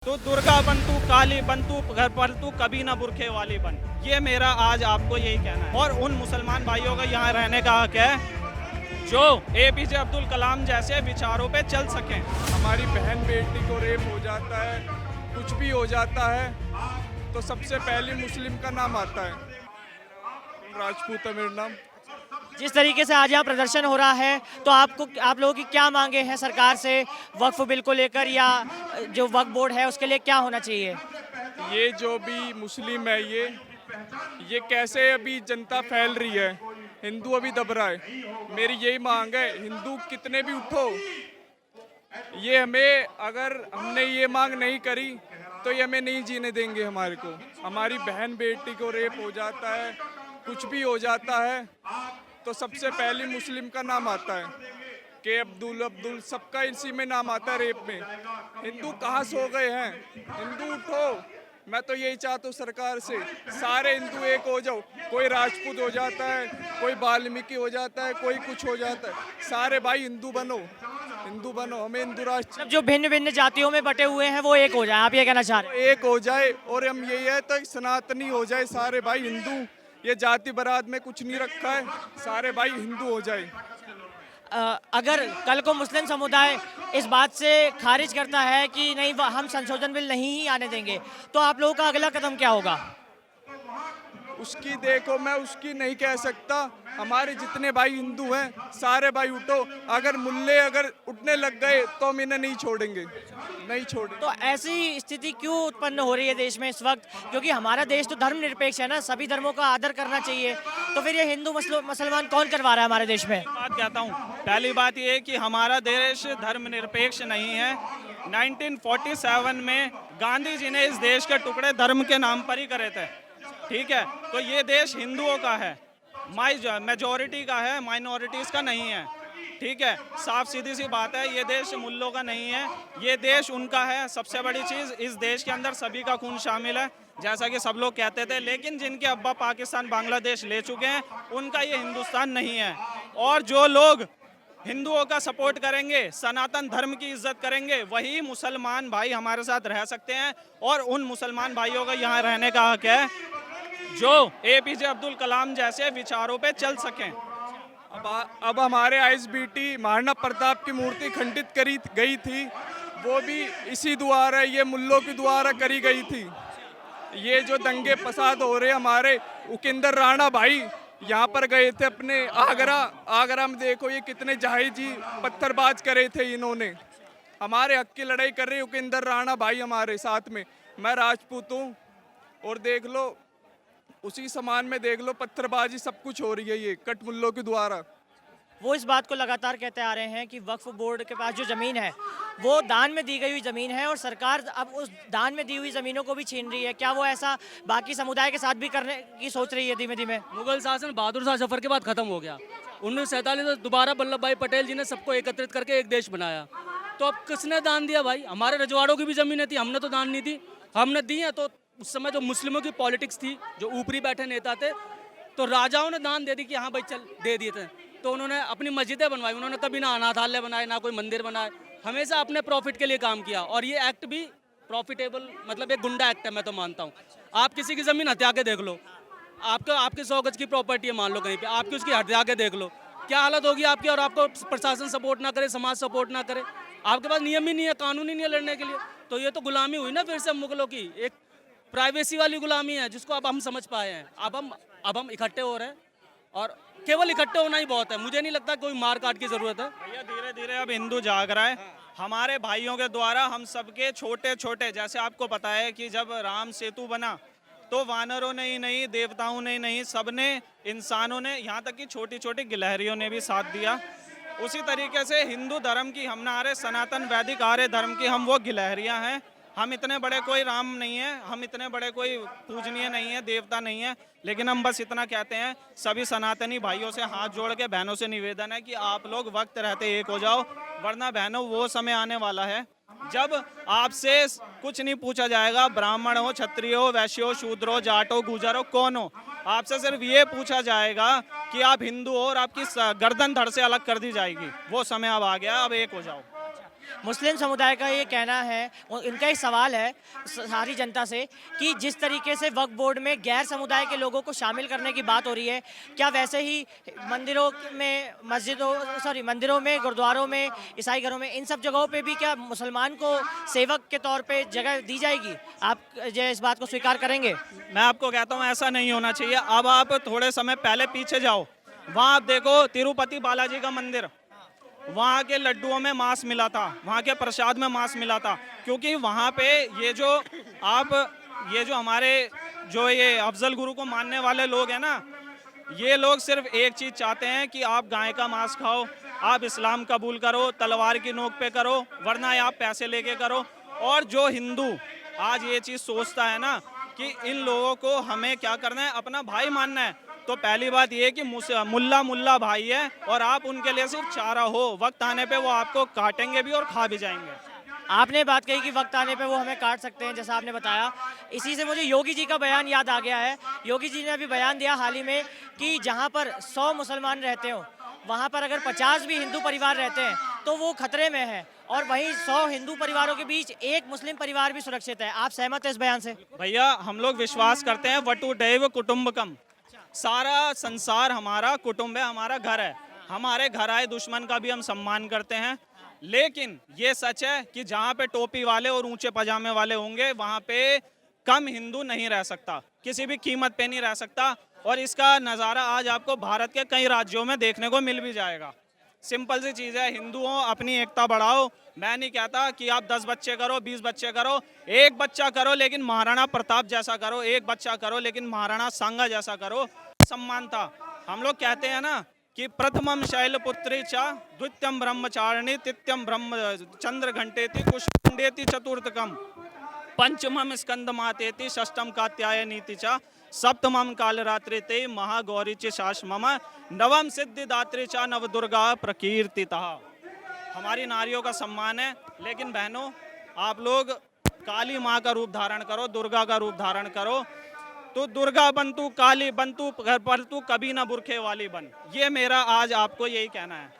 तू दुर्गा बन, तू काली बन, तू घर पर तू कभी ना बुरखे वाली बन। ये मेरा आज आपको यही कहना है। और उन मुसलमान भाइयों का यहाँ रहने का हक है जो एपीजे अब्दुल कलाम जैसे विचारों पे चल सकें। हमारी बहन बेटी को रेप हो जाता है, कुछ भी हो जाता है तो सबसे पहले मुस्लिम का नाम आता है। राजपूत है मेरा नाम। जिस तरीके से आज यहाँ प्रदर्शन हो रहा है तो आप लोगों की क्या मांगे हैं सरकार से वक्फ बिल को लेकर, या जो वक्फ बोर्ड है उसके लिए क्या होना चाहिए? ये जो भी मुस्लिम है ये कैसे अभी जनता फैल रही है, हिंदू अभी दब रहा है। मेरी यही मांग है, हिंदू कितने भी उठो, ये हमें, अगर हमने ये मांग नहीं करी तो ये हमें नहीं जीने देंगे। हमारे को, हमारी बहन बेटी को रेप हो जाता है, कुछ भी हो जाता है तो सबसे पहले मुस्लिम का नाम आता है कि अब्दुल सबका इसी में नाम आता है रेप में। हिंदू कहाँ सो गए हैं? हिंदू उठो। मैं तो यही चाहता हूँ सरकार से, सारे हिंदू एक हो जाओ। कोई राजपूत हो जाता है, कोई वाल्मीकि हो जाता है, कोई कुछ हो जाता है, सारे भाई हिंदू बनो, हिंदू बनो। हमें हिंदू राष्ट्र, जो भिन्न भिन्न जातियों में बटे हुए हैं वो एक हो जाए, आप ये कहना चाह रहे हैं? एक हो जाए। और हम यही है तो सनातनी हो जाए, सारे भाई हिंदू। ये जाति बरात में कुछ नहीं रखा है, सारे भाई हिंदू हो जाए। अगर कल को मुस्लिम समुदाय इस बात से खारिज करता है कि नहीं हम संशोधन बिल नहीं ही आने देंगे, तो आप लोगों का अगला कदम क्या होगा? उसकी देखो, मैं उसकी नहीं कह सकता। हमारे जितने भाई हिंदू हैं सारे भाई उठो। अगर मुल्ले अगर उठने लग गए तो हम इन्हें नहीं छोड़ेंगे, नहीं छोड़ेंगे। तो ऐसी स्थिति क्यों उत्पन्न हो रही है देश में इस वक्त? क्योंकि हमारा देश तो धर्मनिरपेक्ष है ना, सभी धर्मों का आदर करना चाहिए। तो फिर ये हिंदू मुसलमान कौन करवा रहा है हमारे देश में? बात कहता हूँ, पहली बात ये है कि हमारा देश धर्मनिरपेक्ष नहीं है। 1947 में गांधी जी ने इस देश के टुकड़े धर्म के नाम पर ही करे थे, ठीक है? तो ये देश हिंदुओं का है, मेजॉरिटी का है, माइनॉरिटीज़ का नहीं है, ठीक है? साफ सीधी सी बात है, ये देश मुल्लों का नहीं है, ये देश उनका है। सबसे बड़ी चीज़, इस देश के अंदर सभी का खून शामिल है, जैसा कि सब लोग कहते थे। लेकिन जिनके अब्बा पाकिस्तान बांग्लादेश ले चुके हैं, उनका ये हिंदुस्तान नहीं है। और जो लोग हिंदुओं का सपोर्ट करेंगे, सनातन धर्म की इज्जत करेंगे, वही मुसलमान भाई हमारे साथ रह सकते हैं। और उन मुसलमान भाइयों का यहाँ रहने का हक है जो एपीजे अब्दुल कलाम जैसे विचारों पे चल सकें। अब हमारे आईएसबीटी महाराणा प्रताप की मूर्ति खंडित करी गई थी, वो भी इसी द्वारा, ये मुल्लों की द्वारा करी गई थी। ये जो दंगे फसाद हो रहे, हमारे उकिंदर राणा भाई यहाँ पर गए थे अपने आगरा में, देखो ये कितने जहाजी पत्थरबाज करे थे इन्होंने। हमारे हक की लड़ाई कर रहे उकिंदर राणा भाई हमारे साथ में। मैं राजपूत हूँ और देख लो उसी समान में देख लो पत्थरबाजी सब कुछ हो रही है ये कट मुल्लों के द्वारा। वो इस बात को लगातार कहते आ रहे हैं कि वक्फ बोर्ड के पास जो ज़मीन है वो दान में दी गई हुई ज़मीन है और सरकार अब उस दान में दी हुई ज़मीनों को भी छीन रही है। क्या वो ऐसा बाकी समुदाय के साथ भी करने की सोच रही है धीमे धीमे? मुगल शासन बहादुर शाह जफर के बाद खत्म हो गया। 1947 में दोबारा वल्लभ भाई पटेल जी ने सबको एकत्रित करके एक देश बनाया। तो अब किसने दान दिया भाई? हमारे रजवाड़ों की भी ज़मीनें थी, हमने तो दान नहीं दी। हमने दी है तो उस समय जो मुस्लिमों की पॉलिटिक्स थी, जो ऊपरी बैठे नेता थे, तो राजाओं ने दान दे दी कि हाँ भाई चल दे दिए थे। तो उन्होंने अपनी मस्जिदें बनवाई, उन्होंने कभी ना अनाथालय बनाए, ना कोई मंदिर बनाए, हमेशा अपने प्रॉफिट के लिए काम किया। और ये एक्ट भी प्रॉफिटेबल, मतलब एक गुंडा एक्ट है, मैं तो मानता हूँ। आप किसी की ज़मीन हत्या के देख लो, आपके 100 गज की प्रॉपर्टी है मान लो कहीं पे, आपकी उसकी हत्या के देख लो, क्या हालत होगी आपकी। और आपको प्रशासन सपोर्ट ना करे, समाज सपोर्ट ना करे, आपके पास नियम ही नहीं है, कानून ही नहीं है लड़ने के लिए। तो ये तो गुलामी हुई ना फिर से मुगलों की, एक प्राइवेसी वाली गुलामी है जिसको अब हम समझ पाए हैं। अब हम इकट्ठे हो रहे हैं और केवल इकट्ठे होना ही बहुत है। मुझे नहीं लगता कोई मार काट की जरूरत है। भैया धीरे धीरे अब हिंदू जाग रहा है। हमारे भाइयों के द्वारा हम सबके छोटे छोटे, जैसे आपको पता है कि जब राम सेतु बना तो वानरों ने ही नहीं, देवताओं ने ही नहीं, सबने, इंसानों ने, यहाँ तक कि छोटी छोटी गिलहरियों ने भी साथ दिया। उसी तरीके से हिंदू धर्म की हम नारे, सनातन वैदिक आर्य धर्म की हम वो गिलहरियाँ हैं। हम इतने बड़े कोई राम नहीं है, हम इतने बड़े कोई पूजनीय नहीं है, देवता नहीं है, लेकिन हम बस इतना कहते हैं, सभी सनातनी भाइयों से हाथ जोड़ के, बहनों से निवेदन है कि आप लोग वक्त रहते एक हो जाओ, वरना बहनों वो समय आने वाला है जब आपसे कुछ नहीं पूछा जाएगा। ब्राह्मण हो, क्षत्रिय हो, वैश्य हो, शूद्र हो, जाट हो, गुर्जर हो, कौन हो, आपसे सिर्फ ये पूछा जाएगा कि आप हिंदू हो और आपकी गर्दन धड़ से अलग कर दी जाएगी। वो समय अब आ गया, अब एक हो जाओ। मुस्लिम समुदाय का ये कहना है, इनका एक सवाल है सारी जनता से कि जिस तरीके से वक्फ बोर्ड में गैर समुदाय के लोगों को शामिल करने की बात हो रही है, क्या वैसे ही मंदिरों में, गुरुद्वारों में, ईसाई घरों में, इन सब जगहों पे भी क्या मुसलमान को सेवक के तौर पे जगह दी जाएगी? आप जो इस बात को स्वीकार करेंगे? मैं आपको कहता हूँ ऐसा नहीं होना चाहिए। अब आप थोड़े समय पहले पीछे जाओ, वहाँ आप देखो तिरुपति बालाजी का मंदिर, वहाँ के लड्डुओं में मांस मिला था, वहाँ के प्रसाद में मांस मिला था, क्योंकि वहाँ पे ये जो हमारे ये अफजल गुरु को मानने वाले लोग हैं ना, ये लोग सिर्फ एक चीज़ चाहते हैं कि आप गाय का मांस खाओ, आप इस्लाम कबूल करो, तलवार की नोक पे करो, वरना आप पैसे लेके करो। और जो हिंदू आज ये चीज़ सोचता है ना कि इन लोगों को हमें क्या करना है, अपना भाई मानना है, तो पहली बात ये है कि मुल्ला भाई है और आप उनके लिए सिर्फ चारा हो, वक्त आने पे वो आपको काटेंगे भी और खा भी जाएंगे। आपने बात कही कि वक्त आने पे वो हमें काट सकते हैं, जैसा आपने बताया। इसी से मुझे योगी जी का बयान याद आ गया है। योगी जी ने अभी बयान दिया हाल ही में कि जहाँ पर 100 मुसलमान रहते हो, वहाँ पर अगर 50 भी हिंदू परिवार रहते हैं तो वो खतरे में है, और वहीं 100 हिंदू परिवारों के बीच एक मुस्लिम परिवार भी सुरक्षित है। आप सहमत हैं इस बयान से? भैया हम लोग विश्वास करते हैं वटुदैव कुटुंबकम, सारा संसार हमारा कुटुंब है, हमारा घर है। हमारे घर आए दुश्मन का भी हम सम्मान करते हैं, लेकिन ये सच है कि जहाँ पे टोपी वाले और ऊंचे पजामे वाले होंगे वहाँ पे कम हिंदू नहीं रह सकता, किसी भी कीमत पे नहीं रह सकता। और इसका नज़ारा आज आपको भारत के कई राज्यों में देखने को मिल भी जाएगा। सिंपल सी चीज़ है, हिंदुओं अपनी एकता बढ़ाओ। मैं नहीं कहता कि आप 10 बच्चे करो, 20 बच्चे करो, एक बच्चा करो लेकिन महाराणा प्रताप जैसा करो, एक बच्चा करो लेकिन महाराणा सांगा जैसा करो। सम्मान था। हम लोग कहते हैं ना कि प्रथमम शैलपुत्री च द्वितीयम ब्रह्मचारिणी तृतीयम ब्रह्म चंद्र घंटेति कुष्ठेति चतुर्थकम पंचमम स्कंद मातेति षष्टम कात्यायनीति च सप्तमम कालरात्रि ते महागौरी च शाश्मम नवम सिद्धिदात्री च नवदुर्गा प्रकीर्तितः। हमारी नारियों का सम्मान है, लेकिन बहनों आप लोग काली माँ का रूप धारण करो, दुर्गा का रूप धारण करो, तो दुर्गा बन तू, काली बन तू, घर पर तू कभी ना बुरखे वाली बन। ये मेरा आज आपको यही कहना है।